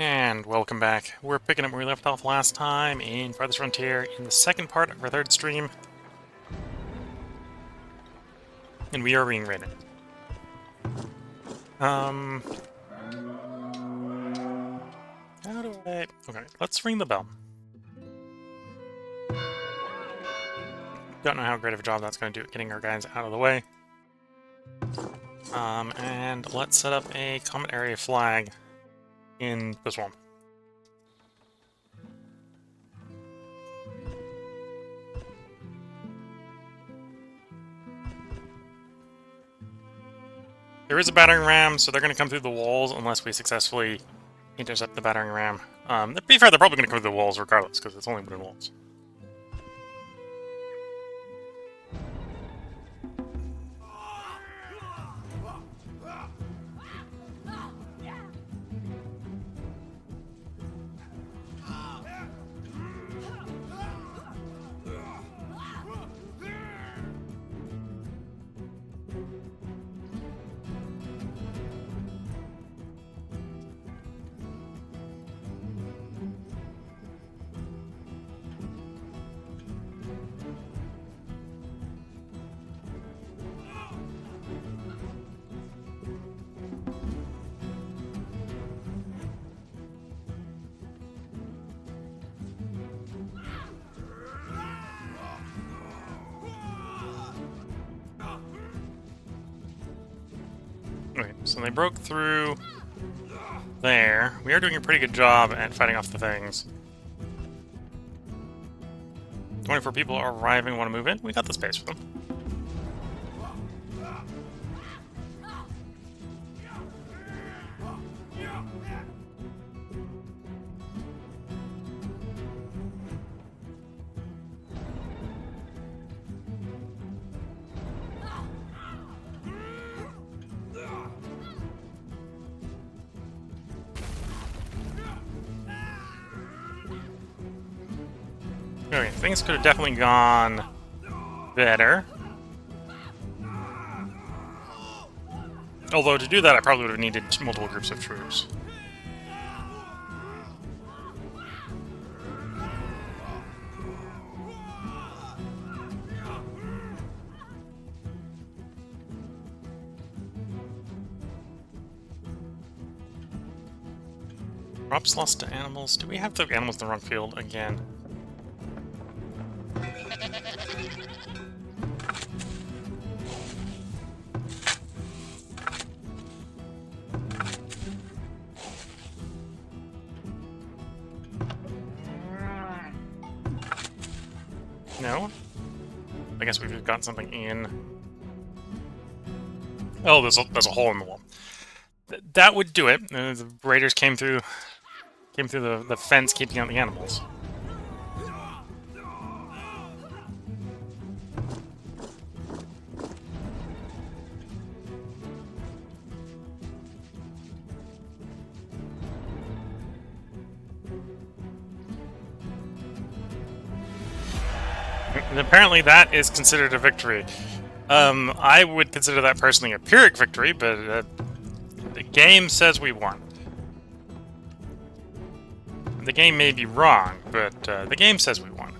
And welcome back. We're picking up where we left off last time in Farthest Frontier in the second part of our third stream. And we are being raided. How do I... Okay, let's ring the bell. Don't know how great of a job that's going to do at getting our guys out of the way. And let's set up a common area flag in the swamp. There is a battering ram, so they're going to come through the walls unless we successfully intercept the battering ram. To be fair, they're probably going to come through the walls regardless, because it's only wooden walls. Okay, so they broke through there. We are doing a pretty good job at fighting off the things. 24 people are arriving, want to move in. We got the space for them. Okay, things could have definitely gone better. Although to do that, I probably would have needed multiple groups of troops. Crops lost to animals. Do we have the animals in the wrong field again? No? I guess we've got something in. Oh, there's a hole in the wall. That would do it. The raiders came through the fence, keeping out the animals. And apparently that is considered a victory. I would consider that personally a Pyrrhic victory, but the game says we won. The game may be wrong, but the game says we won.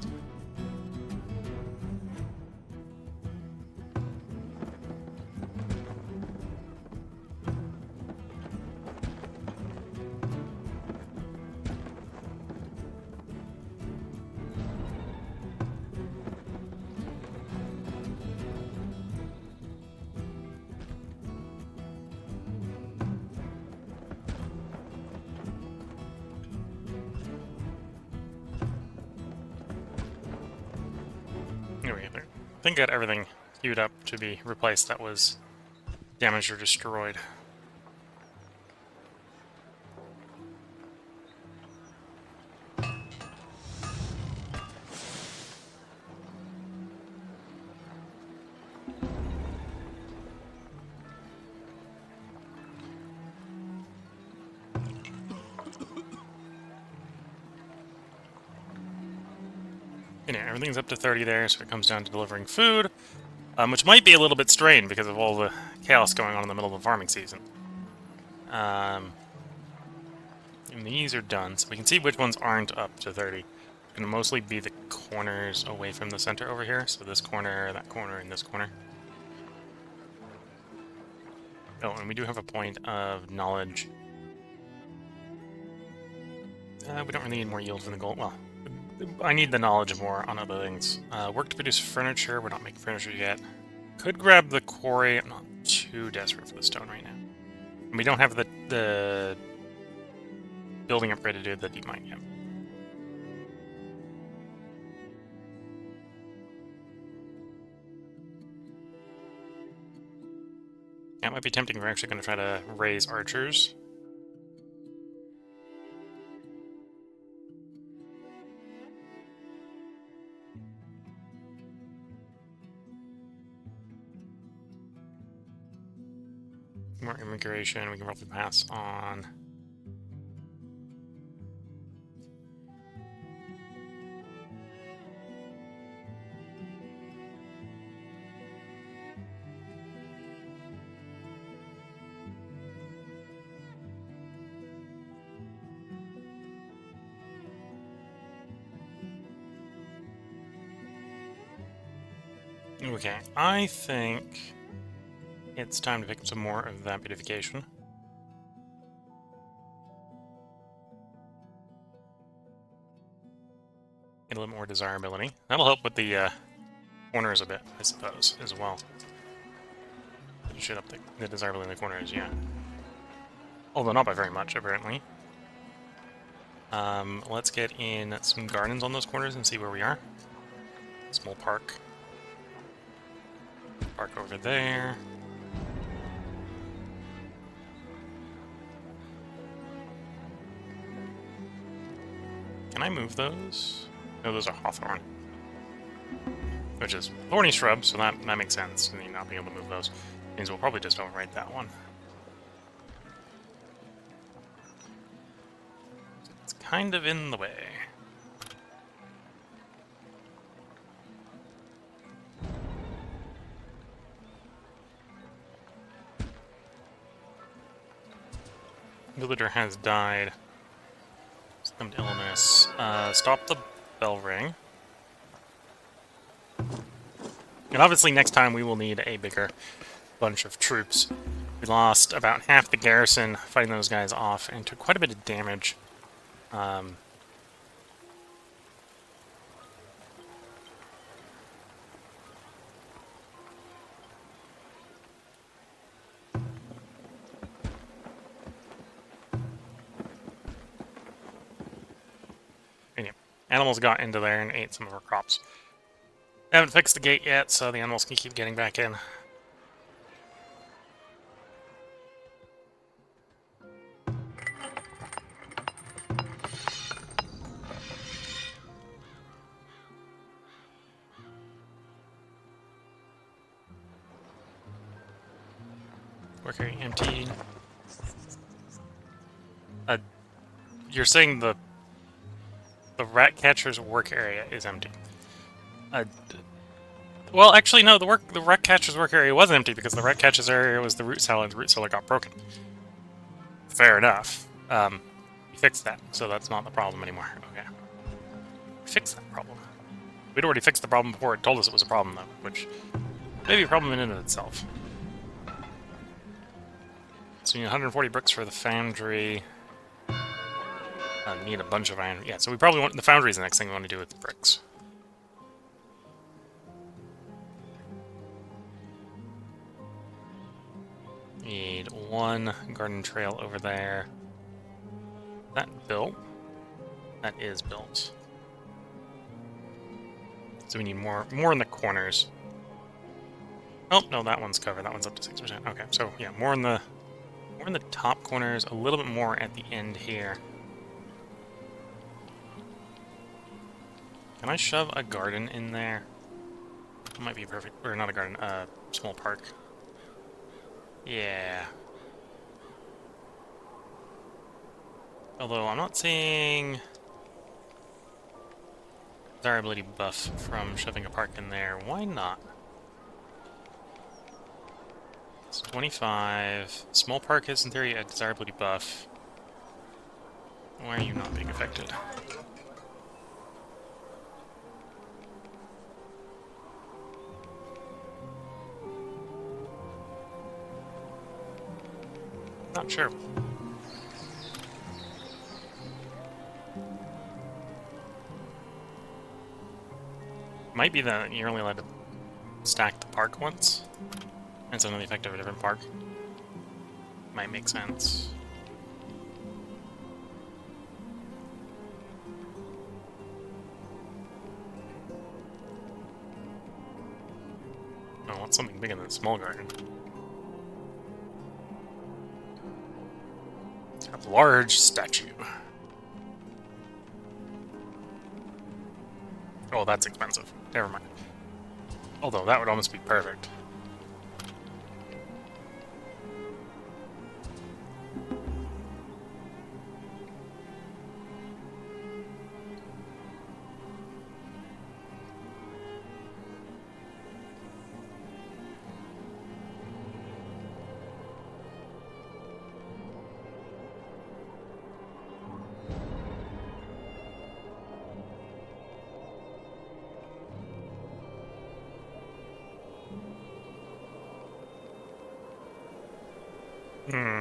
Anyway, I think I got everything queued up to be replaced that was damaged or destroyed. And yeah, everything's up to 30 there, so it comes down to delivering food, which might be a little bit strained because of all the chaos going on in the middle of the farming season. And these are done, so we can see which ones aren't up to 30. It's going to mostly be the corners away from the center over here. So this corner, that corner, and this corner. Oh, and we do have a point of knowledge. We don't really need more yield from the gold. Well, I need the knowledge more on other things. Work to produce furniture. We're not making furniture yet. Could grab the quarry. I'm not too desperate for the stone right now. And we don't have the building upgrade to do the deep mine yet. That might be tempting. We're actually going to try to raise archers. More immigration. We can probably pass on. Okay, I think it's time to pick up some more of that beautification. Get a little more desirability. That'll help with the corners a bit, I suppose, as well. Shit up the desirability in the corners, yeah. Although not by very much, apparently. Let's get in some gardens on those corners and see where we are. Small park. Park over there. Can I move those? No, those are hawthorn. Which is thorny shrub, so that makes sense. Me not being able to move those means we'll probably just overwrite that one. It's kind of in the way. Villager has died. Some illness. Stop the bell ring. And obviously next time we will need a bigger bunch of troops. We lost about half the garrison fighting those guys off and took quite a bit of damage. Anyway, animals got into there and ate some of our crops. Haven't fixed the gate yet, so the animals can keep getting back in. Work area empty. You're saying the rat catcher's work area is empty. Well, actually, no. The rat catcher's work area was empty because the rat catcher's area was the root cellar, and the root cellar got broken. Fair enough. We fixed that, so that's not the problem anymore. Okay. Fix that problem. We'd already fixed the problem before it told us it was a problem, though, which may be a problem in and of itself. So we need 140 bricks for the foundry. Need a bunch of iron. Yeah, so we probably want the foundry is the next thing we want to do with the bricks. Need one garden trail over there. That built? That is built. So we need more in the corners. Oh no, that one's covered. That one's up to 6%. Okay, so yeah, more in the top corners, a little bit more at the end here. Can I shove a garden in there? That might be perfect. Or not a garden, small park. Yeah. Although I'm not seeing desirability buff from shoving a park in there. Why not? It's 25. Small park has in theory a desirability buff. Why are you not being affected? Not sure. Might be that you're only allowed to stack the park once. And so the effect of a different park. Might make sense. Oh, I want something bigger than a small garden. A large statue. Oh, that's expensive. Never mind. Although that would almost be perfect. Hmm.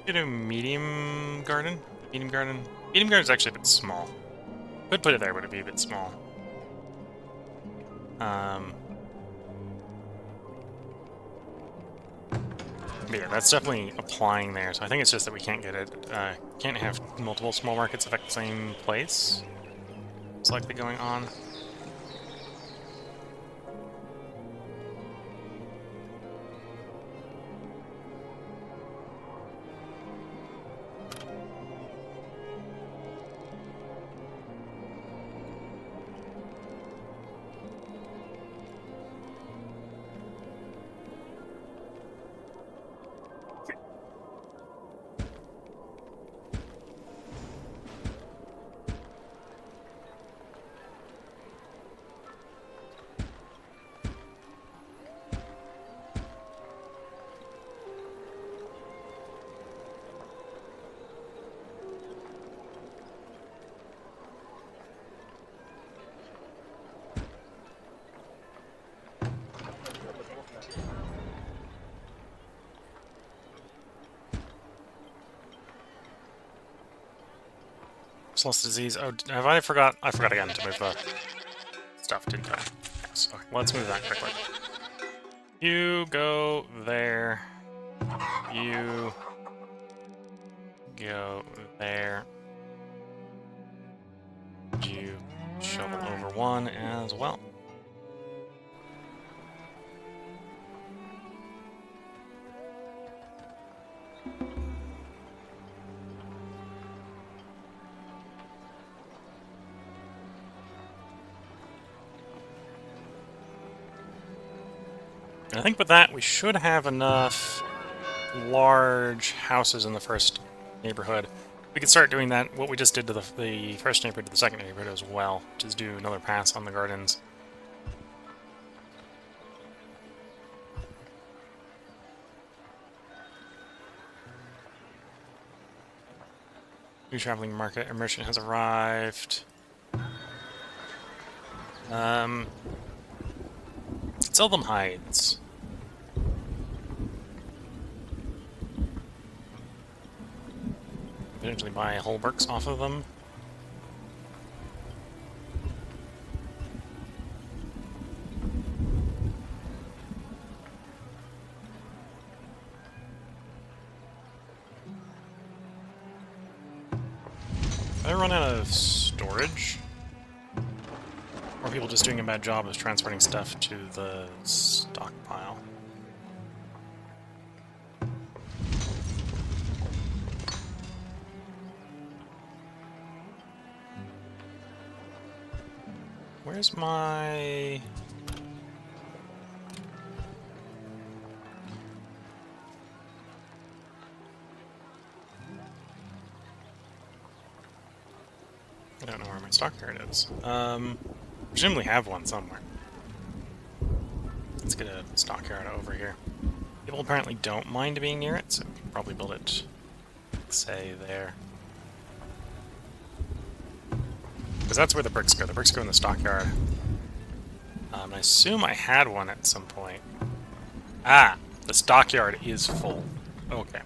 Get a medium garden? Medium garden? Medium garden is actually a bit small. Could put it there, but it'd be a bit small. But yeah, that's definitely applying there. So I think it's just that we can't get it. Can't have multiple small markets affect the same place. It's likely going on. Lost disease. Oh, have I forgot? I forgot again to move stuff, didn't I? Yes. Okay, let's move that quickly. You go there. You go there. You shovel over one as well. I think with that, we should have enough large houses in the first neighborhood. We could start doing that, what we just did to the first neighborhood to the second neighborhood as well. Just do another pass on the gardens. New traveling market, a merchant has arrived. Sell them hides. Potentially buy whole works off of them. Did I run out of storage? Or are people just doing a bad job of transferring stuff to the stockpile? Where's my... I don't know where my stock card is. Presumably have one somewhere. Let's get a stockyard over here. People apparently don't mind being near it, so probably build it, say, there. Because that's where the bricks go. The bricks go in the stockyard. I assume I had one at some point. Ah! The stockyard is full. Okay.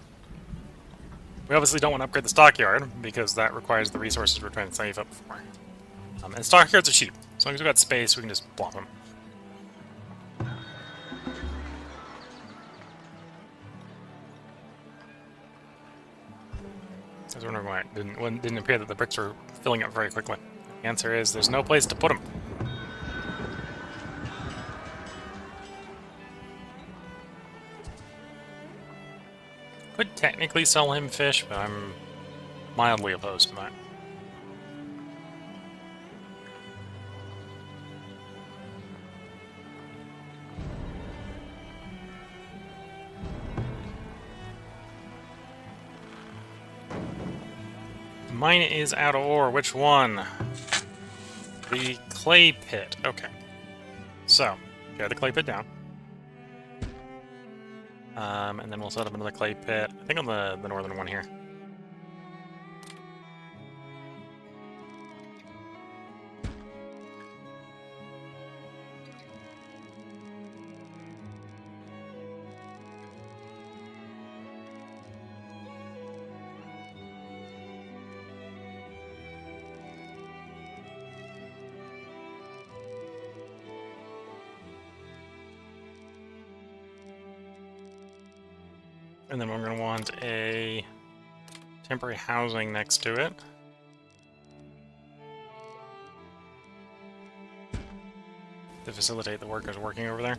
We obviously don't want to upgrade the stockyard, because that requires the resources we're trying to save up for. And stockyards are cheap. As long as we've got space, we can just plop them. I was wondering why it didn't appear that the bricks were filling up very quickly. The answer is there's no place to put them. Could technically sell him fish, but I'm mildly opposed to that. Mine is out of ore. Which one? The clay pit. Okay. So, get the clay pit down. And then we'll set up another clay pit. I think on the northern one here. And then we're going to want a temporary housing next to it. To facilitate the workers working over there.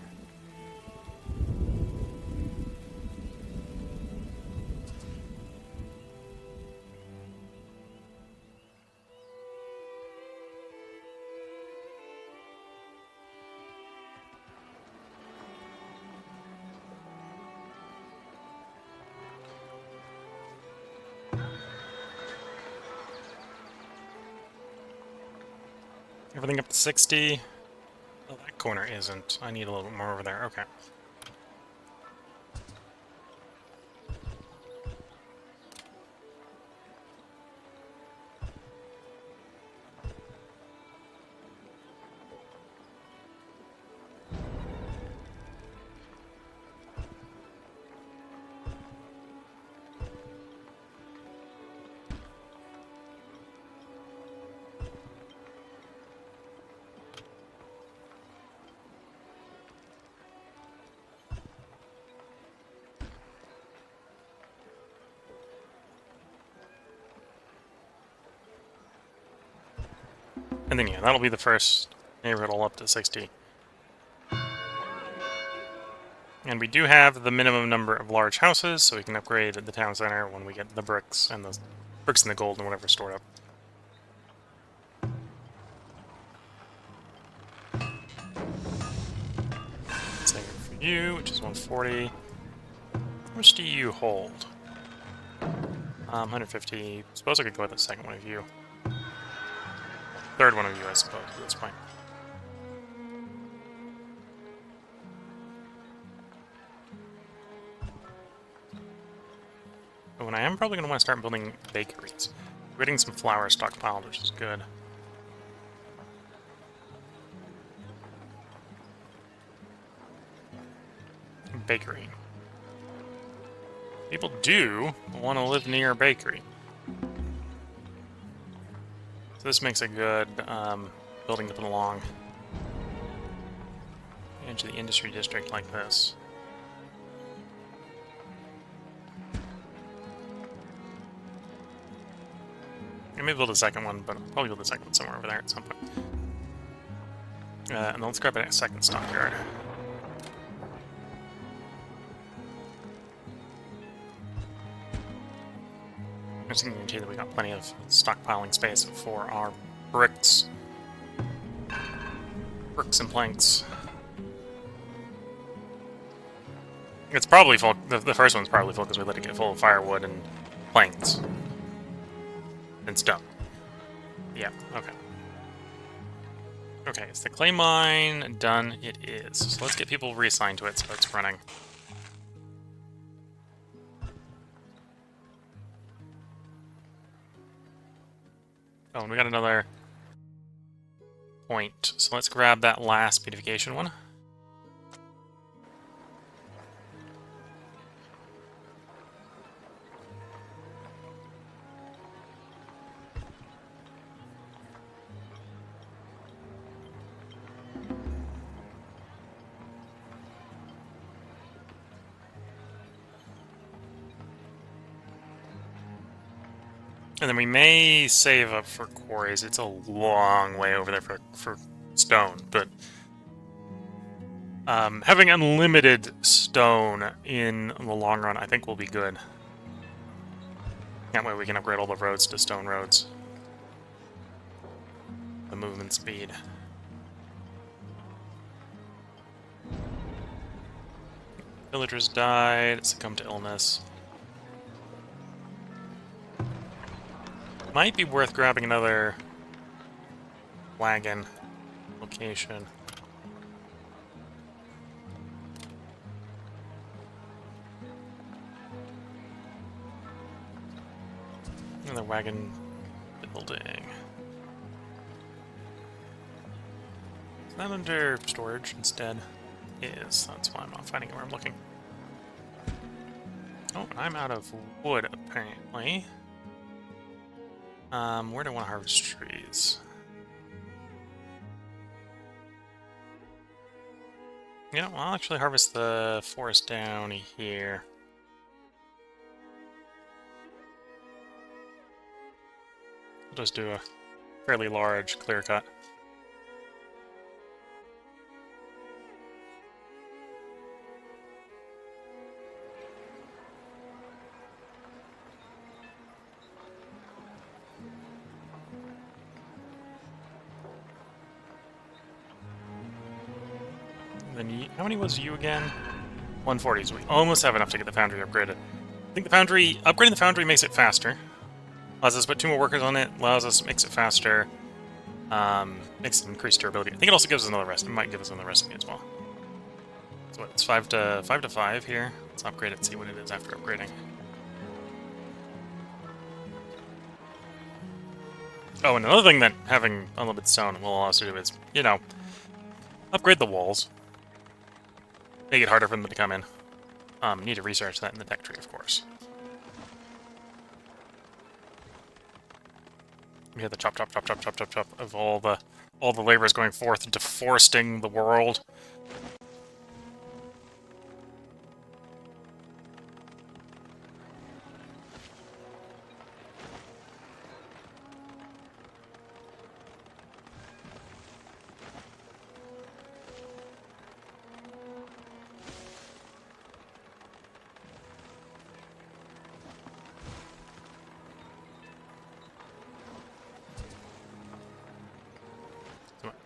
Everything up to 60. Oh, that corner isn't. I need a little bit more over there. Okay. And then, yeah, that'll be the first neighborhood all up to 60. And we do have the minimum number of large houses, so we can upgrade the town center when we get the bricks and the gold and whatever stored up. Same for you, which is 140. How much do you hold? 150. Suppose I could go with the second one of you. Third one of you, I suppose, at this point. Oh, and I am probably going to want to start building bakeries. We're getting some flour stockpiled, which is good. Bakery. People do want to live near a bakery. So this makes a good building to put along into the industry district like this. I may build a second one, but I'll probably build a second one somewhere over there at some point. And then let's grab a second stockyard. I'm just going to guarantee that we got plenty of stockpiling space for our bricks. Bricks and planks. It's probably full. The first one's probably full because we let it get full of firewood and planks. And stone. Yeah, okay. Okay, is the clay mine done? It is. So let's get people reassigned to it so it's running. Oh, and we got another point. So let's grab that last beautification one. And then we may save up for quarries. It's a long way over there for stone, but having unlimited stone in the long run, I think will be good. That way we can upgrade all the roads to stone roads. The movement speed. Villagers died, succumbed to illness. Might be worth grabbing another wagon location. Another wagon building. Is that under storage instead? It is. That's why I'm not finding it where I'm looking. Oh, I'm out of wood, apparently. Where do I want to harvest trees? Yeah, well, I'll actually harvest the forest down here. I'll just do a fairly large clear cut. Then how many was you again? 140, so we almost have enough to get the foundry upgraded. I think the foundry, upgrading the foundry makes it faster. Allows us to put 2 more workers on it, makes it faster, makes it increase durability. I think it also gives us another recipe. It might give us another recipe as well. So what, it's 5 to 5 here. Let's upgrade it, see what it is after upgrading. Oh, and another thing that having unlimited stone will allow us to do is, you know, upgrade the walls. Make it harder for them to come in. Need to research that in the tech tree, of course. We have the chop, chop, chop, chop, chop, chop, chop of all the laborers going forth, deforesting the world.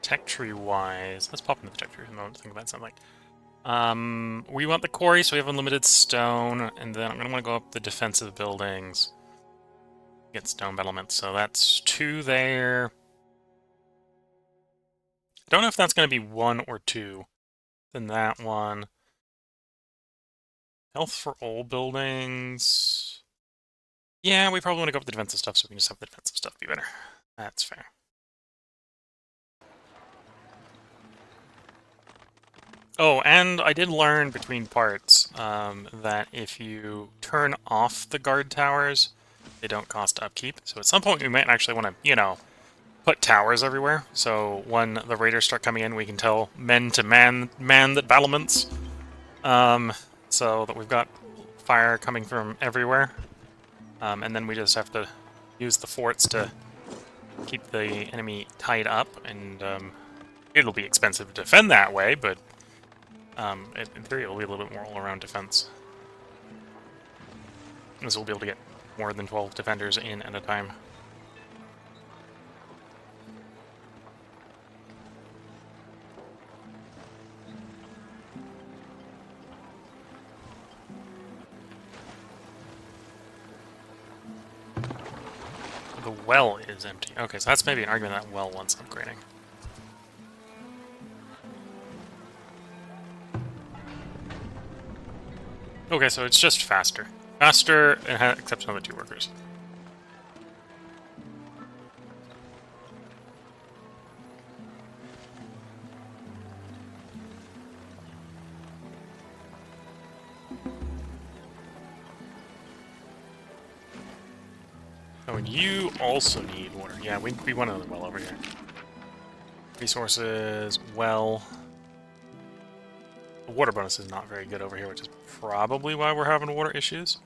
Tech tree wise, let's pop into the tech tree for a moment to think about something. We want the quarry, so we have unlimited stone, and then I'm gonna want to go up the defensive buildings. Get stone battlements, so that's 2 there. I don't know if that's gonna be 1 or 2. Then that one. Health for all buildings. Yeah, we probably want to go up the defensive stuff, so we can just have the defensive stuff be better. That's fair. Oh, and I did learn between parts that if you turn off the guard towers, they don't cost upkeep. So at some point we might actually want to, you know, put towers everywhere. So when the raiders start coming in, we can tell men to man the battlements. So that we've got fire coming from everywhere. And then we just have to use the forts to keep the enemy tied up. And it'll be expensive to defend that way, but in theory, it'll be a little bit more all-around defense. So we'll be able to get more than 12 defenders in at a time. The well is empty. Okay, so that's maybe an argument that well wants upgrading. Okay, so it's just faster. Faster, and accepts another 2 workers. Oh, and you also need water. Yeah, we want another well over here. Resources, well. The water bonus is not very good over here, which is probably why we're having water issues.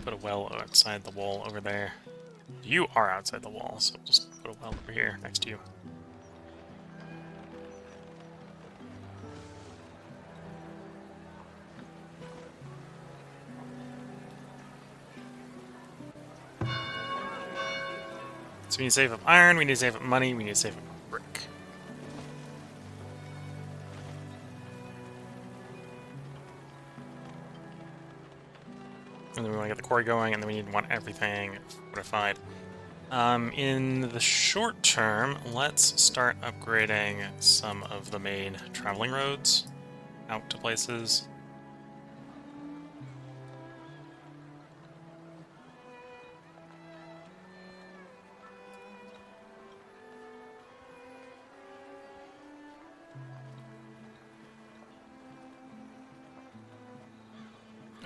Put a well outside the wall over there. You are outside the wall, so just put a well over here next to you. So we need to save up iron, we need to save up money, we need to save up brick. And then we want to get the quarry going, and then we want everything fortified. In the short term, let's start upgrading some of the main traveling roads out to places.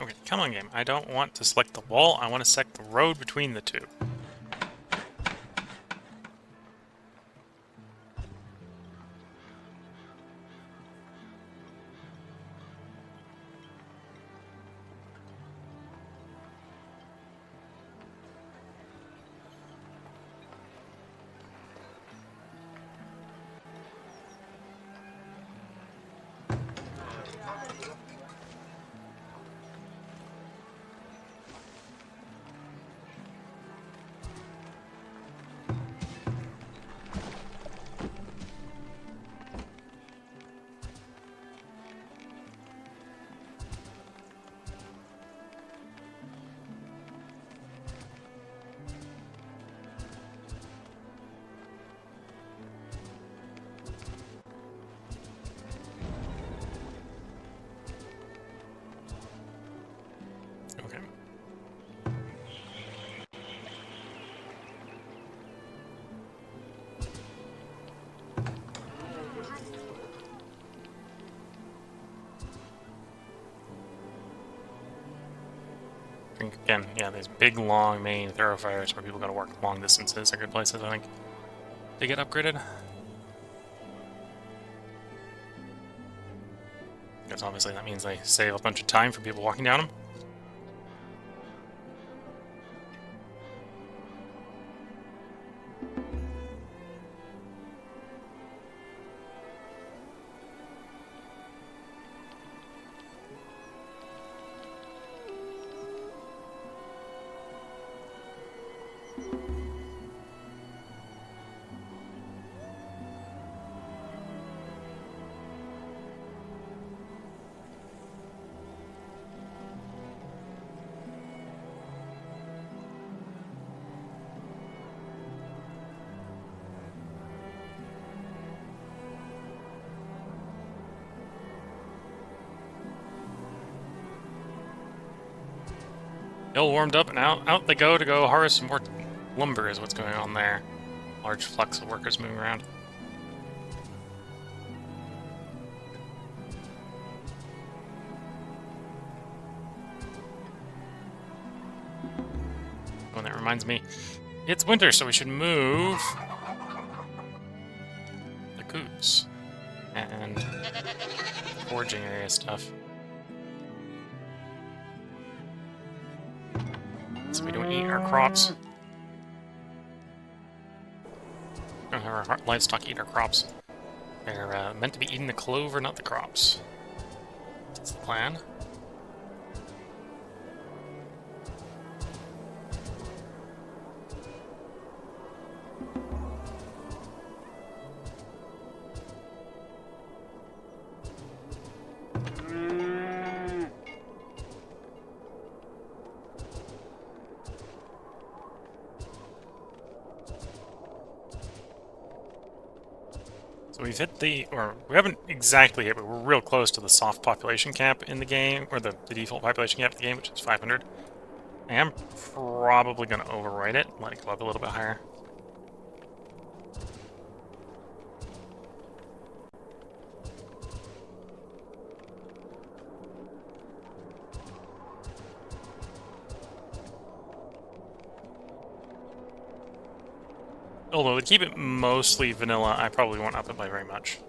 Okay, come on, game. I don't want to select the wall, I want to select the road between the two. Okay. Again, yeah, these big, long main thoroughfares where people gotta work long distances are good places, I think, to get upgraded. Because obviously that means they save a bunch of time for people walking down them. Hill warmed up, and out they go to go harvest some more lumber is what's going on there. Large flux of workers moving around. Oh, and that reminds me, it's winter, so we should move the goods and foraging area stuff. So we don't eat our crops. Don't have our livestock eat our crops. They're meant to be eating the clover, not the crops. That's the plan. So we've hit or we haven't exactly hit, but we're real close to the soft population cap in the game, or the default population cap in the game, which is 500. I am probably going to overwrite it, let it go up a little bit higher. Although to keep it mostly vanilla, I probably won't up it by very much.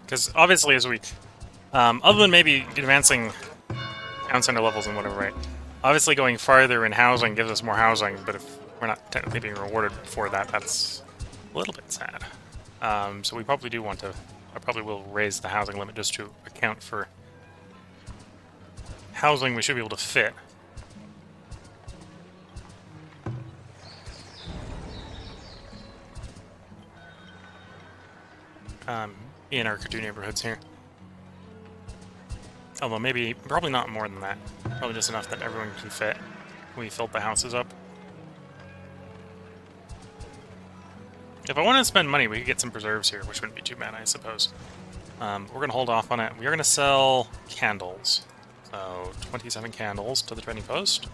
Because obviously, as we, other than maybe advancing town center levels and whatever, right? Obviously, going farther in housing gives us more housing, but if we're not technically being rewarded for that, that's a little bit sad. So we probably do want to. I probably will raise the housing limit just to account for housing we should be able to fit. In our two neighborhoods here. Although maybe, probably not more than that. Probably just enough that everyone can fit. We filled the houses up. If I wanted to spend money, we could get some preserves here, which wouldn't be too bad, I suppose. We're going to hold off on it. We are going to sell candles. So, 27 candles to the trading post.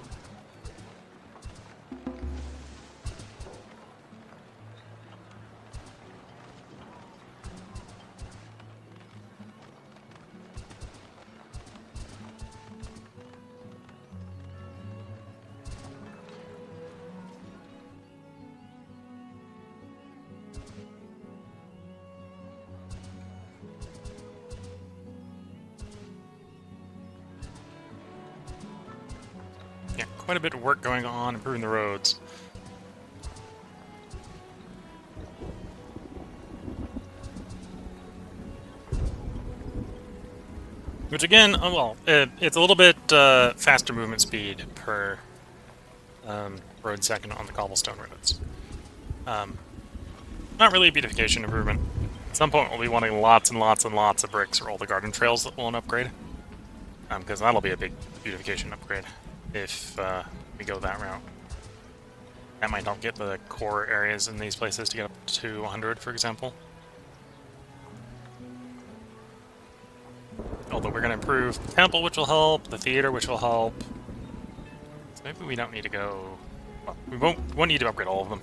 Yeah, quite a bit of work going on improving the roads. Which again, well, it's a little bit faster movement speed per road second on the cobblestone roads. Not really a beautification improvement. At some point we'll be wanting lots and lots and lots of bricks for all the garden trails that we'll upgrade. Because that'll be a big beautification upgrade if we go that route. That might not get the core areas in these places to get up to 100, for example. Although we're going to improve the temple, which will help, the theater, which will help. So maybe we don't need to go... Well, we won't need to upgrade all of them.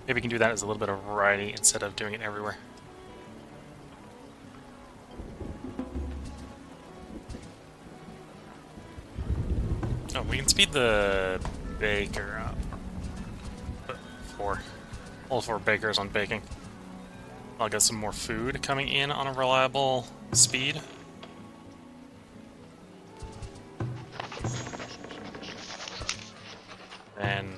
Maybe we can do that as a little bit of variety instead of doing it everywhere. Oh, we can speed the baker up. All four bakers on baking. I'll get some more food coming in on a reliable speed. Then,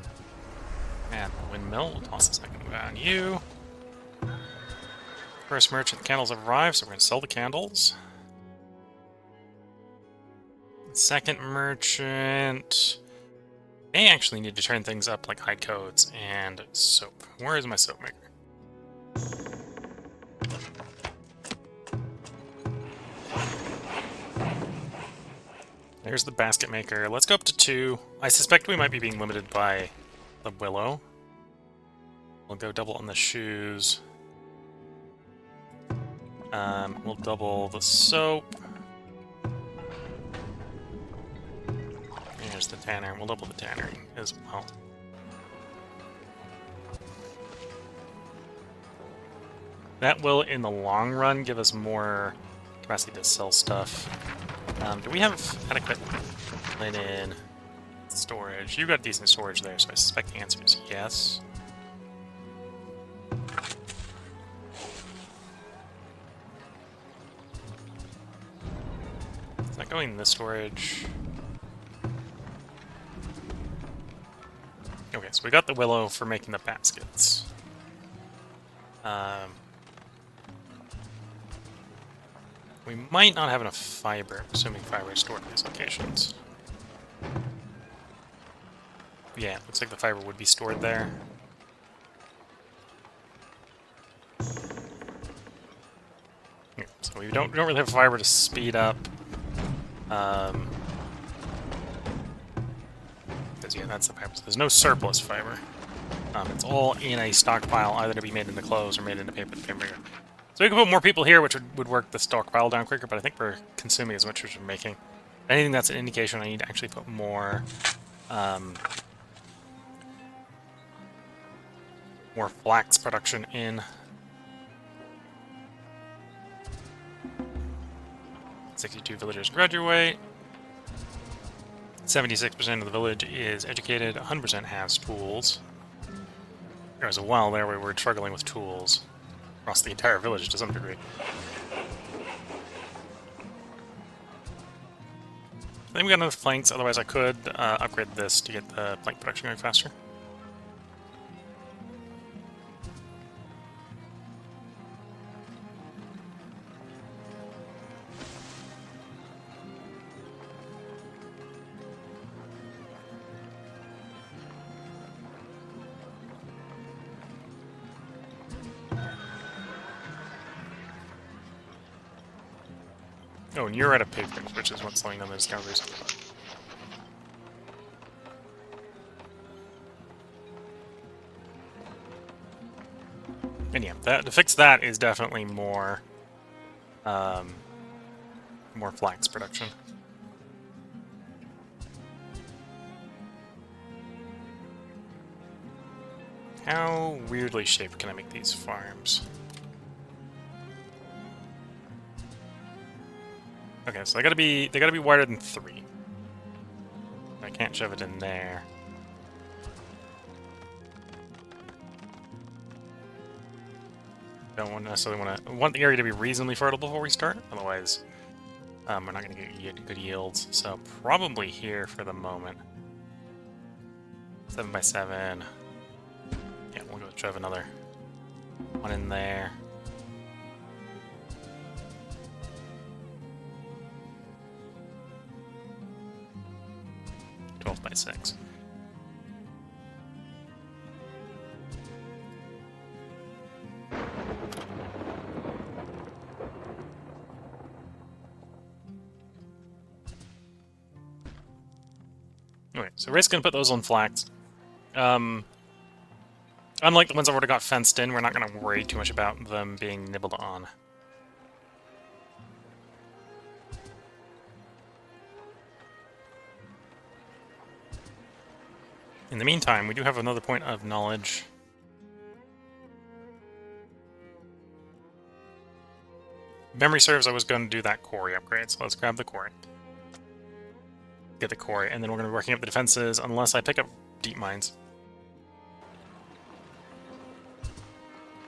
man, windmill, we'll toss a second on you. First merchant candles have arrived, so we're going to sell the candles. Second merchant... They actually need to turn things up like hide codes and soap. Where is my soap maker? There's the basket maker. Let's go up to 2. I suspect we might be being limited by the willow. We'll go double on the shoes. We'll double the soap. There's the tanner. We'll double the tannery as well. That will, in the long run, give us more capacity to sell stuff. Do we have adequate linen storage? You've got decent storage there, so I suspect the answer is yes. It's not going in this storage. Okay, so we got the willow for making the baskets. We might not have enough fiber, assuming fiber is stored in these locations. Yeah, it looks like the fiber would be stored there. Yeah, so we don't really have fiber to speed up. Because yeah, that's the fiber. So there's no surplus fiber. It's all in a stockpile, either to be made into clothes or made into paper that became bigger. So we can put more people here, which would work the stockpile down quicker, but I think we're consuming as much as we're making. Anything that's an indication I need to actually put more more flax production in. 62 villagers graduate. 76% of the village is educated. 100% has tools. There was a while there where we were struggling with tools across the entire village to some degree. I think we got enough planks, otherwise I could upgrade this to get the plank production going faster. Oh, and you're out of papers, which is what's slowing down the discoveries. And yeah, to fix that is definitely more, more flax production. How weirdly shaped can I make these farms? Okay, so they gotta be wider than 3. I can't shove it in there. Don't necessarily want the area to be reasonably fertile before we start, otherwise we're not gonna get good yields. So probably here for the moment. 7 by 7. Yeah, we'll go shove another one in there. 12 by 6. Okay, so we're just going to put those on flax. Unlike the ones I've already got fenced in, we're not going to worry too much about them being nibbled on. In the meantime, we do have another point of knowledge. Memory serves, I was going to do that quarry upgrade, so let's grab the quarry. Get the quarry, and then we're going to be working up the defenses unless I pick up deep mines.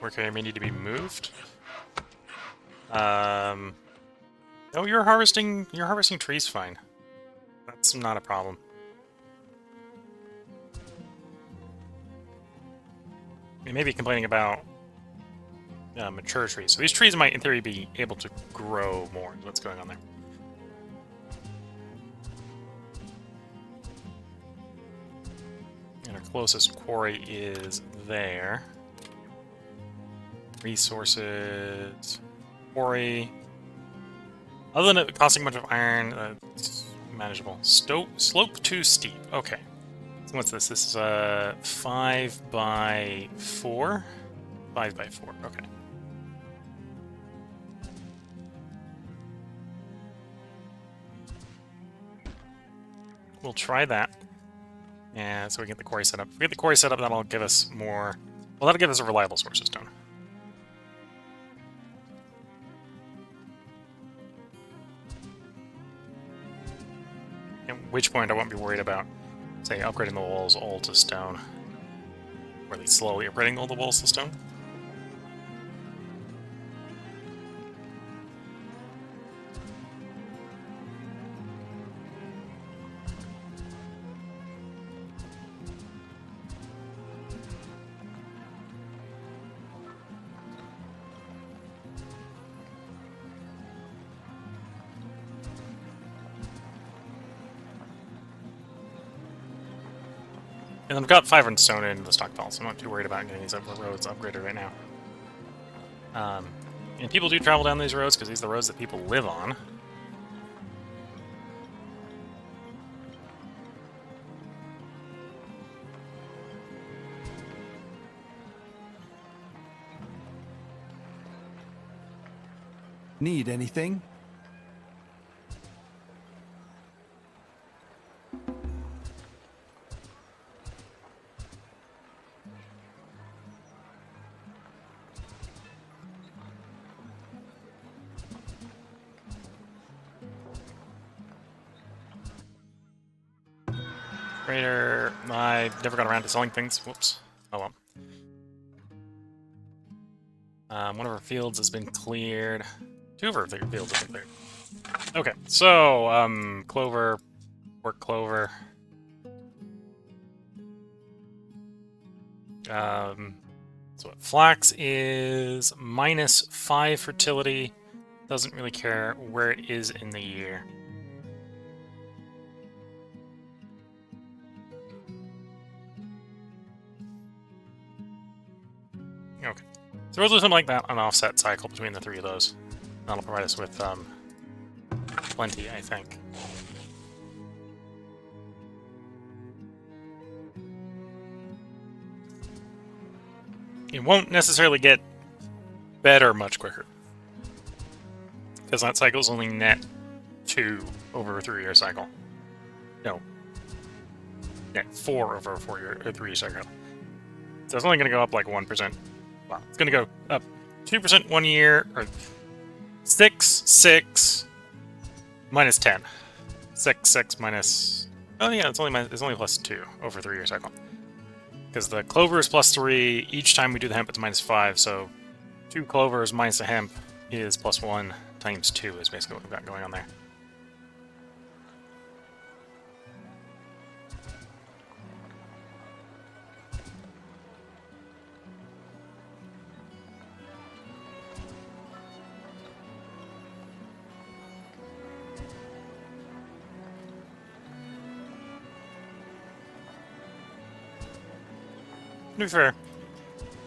Work area may need to be moved. Oh, you're harvesting trees fine. That's not a problem. You may be complaining about mature trees. So these trees might, in theory, be able to grow more. What's going on there? And our closest quarry is there. Resources, quarry. Other than it costing a bunch of iron, it's manageable. Slope too steep. Okay. So what's this? This is a 5 by 4? 5 by 4. Okay. We'll try that. And so we get the quarry set up. If we get the quarry set up, that'll give us more... Well, that'll give us a reliable source of stone. which point I won't be worried about, say, upgrading the walls all to stone. Or at least slowly upgrading all the walls to stone. And I've got 500 stone in the stockpile, so I'm not too worried about getting these roads upgraded right now. And people do travel down these roads because these are the roads that people live on. Need anything? Raider, I never got around to selling things. Whoops. Oh well. One of our fields has been cleared. 2 of our fields have been cleared. Okay, so, clover, work clover. So what, flax is -5 fertility. Doesn't really care where it is in the year. Okay. So we'll do something like that, an offset cycle between the 3 of those. That'll provide us with, plenty, I think. It won't necessarily get better much quicker. Because that cycle is only net 2 over a 3-year cycle. No. Net 4 over a 3-year cycle. So it's only going to go up like 1%. Well, it's going to go up 2% 1 year, or 6 minus 10. 6 minus... Oh yeah, it's only plus 2 over a 3-year cycle. Because the clover is plus 3, each time we do the hemp it's -5, so 2 clovers minus the hemp is +1 times 2 is basically what we've got going on there. To be fair,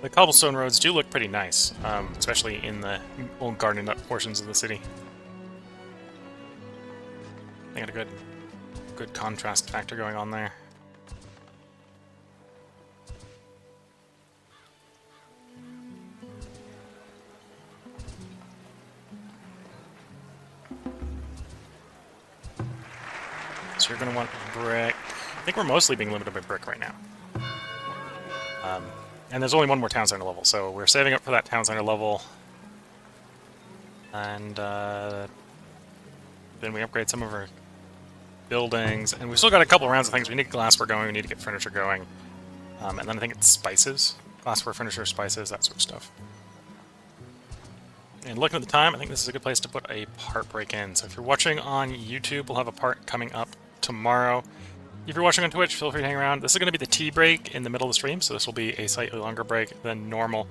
the cobblestone roads do look pretty nice, especially in the old gardened up portions of the city. They got a good contrast factor going on there. So you're going to want brick. I think we're mostly being limited by brick right now. And there's only 1 more town center level, so we're saving up for that town center level. And then we upgrade some of our buildings. And we've still got a couple rounds of things. We need glassware going, we need to get furniture going. And then I think it's spices. Glassware, furniture, spices, that sort of stuff. And looking at the time, I think this is a good place to put a part break in. So if you're watching on YouTube, we'll have a part coming up tomorrow. If you're watching on Twitch, feel free to hang around. This is going to be the tea break in the middle of the stream, so this will be a slightly longer break than normal,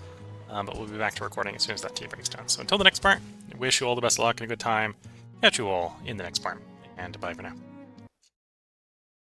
but we'll be back to recording as soon as that tea break's done. So until the next part, I wish you all the best of luck and a good time. Catch you all in the next part, and bye for now.